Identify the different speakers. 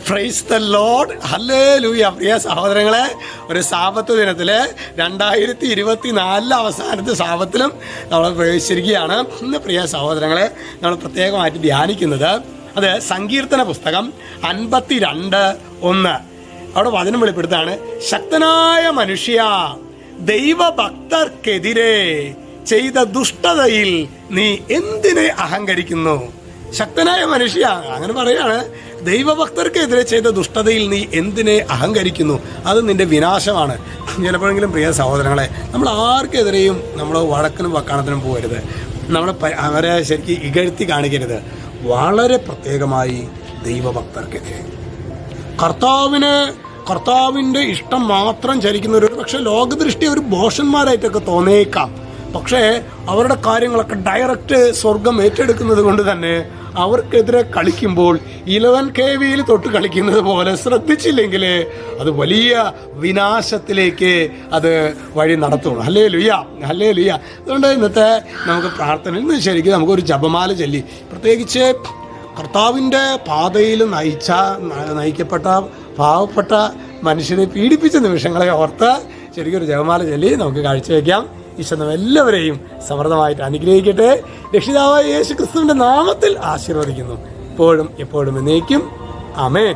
Speaker 1: Price the Lord, hallelujah. പ്രിയ സഹോദരങ്ങളെ, ഒരു സാബത്ത് ദിനത്തില് 2024 അവസാനത്തെ സാബത്തിലും നമ്മൾ പ്രവേശിച്ചിരിക്കുകയാണ്. ഇന്ന് പ്രിയ സഹോദരങ്ങളെ, നമ്മൾ പ്രത്യേകമായിട്ട് ധ്യാനിക്കുന്നത് അത് സങ്കീർത്തന പുസ്തകം 52:1. അവിടെ വചനം വെളിപ്പെടുത്താണ്: ശക്തനായ മനുഷ്യ, ദൈവഭക്തർക്കെതിരെ ചെയ്ത ദുഷ്ടതയിൽ നീ എന്തിനെ അഹങ്കരിക്കുന്നു? ശക്തനായ മനുഷ്യ അങ്ങനെ പറയാണ്, ദൈവഭക്തർക്കെതിരെ ചെയ്ത ദുഷ്ടതയിൽ നീ എന്തിനെ അഹങ്കരിക്കുന്നു? അത് നിന്റെ വിനാശമാണ്. ചിലപ്പോഴെങ്കിലും പ്രിയ സഹോദരങ്ങളെ, നമ്മൾ ആർക്കെതിരെയും നമ്മൾ വഴക്കിനും വക്കാണത്തിനും പോകരുത്. നമ്മൾ അവരെ ശരിക്കും ഇകഴ്ത്തി കാണിക്കരുത്. വളരെ പ്രത്യേകമായി ദൈവഭക്തർക്കെതിരെ, കർത്താവിൻ്റെ ഇഷ്ടം മാത്രം ചരിക്കുന്നവർ, പക്ഷെ ലോകദൃഷ്ടി ഒരു ഭോഷന്മാരായിട്ടൊക്കെ തോന്നേക്കാം. പക്ഷേ അവരുടെ കാര്യങ്ങളൊക്കെ ഡയറക്റ്റ് സ്വർഗം ഏറ്റെടുക്കുന്നത് കൊണ്ട് തന്നെ അവർക്കെതിരെ കളിക്കുമ്പോൾ 11 KV തൊട്ട് കളിക്കുന്നത് പോലെ ശ്രദ്ധിച്ചില്ലെങ്കിൽ അത് വലിയ വിനാശത്തിലേക്ക് അത് വഴി നടത്തുള്ളൂ. Hallelujah, hallelujah. അതുകൊണ്ട് ഇന്നത്തെ നമുക്ക് പ്രാർത്ഥന, ഇന്ന് ശരിക്കും നമുക്കൊരു ജപമാല ചൊല്ലി, പ്രത്യേകിച്ച് കർത്താവിൻ്റെ പാതയിൽ നയിക്കപ്പെട്ട പാവപ്പെട്ട മനുഷ്യനെ പീഡിപ്പിച്ച നിമിഷങ്ങളെ ഓർത്ത് ശരിക്കും ഒരു ജപമാല ചൊല്ലി നമുക്ക് കാഴ്ചവെക്കാം. ഈശോ എല്ലാവരെയും സമൃദ്ധമായിട്ട് അനുഗ്രഹിക്കട്ടെ. രക്ഷിതാവായ യേശു ക്രിസ്തുവിന്റെ നാമത്തിൽ ആശീർവദിക്കുന്നു, ഇപ്പോഴും എപ്പോഴും എന്നേക്കും. ആമേൻ.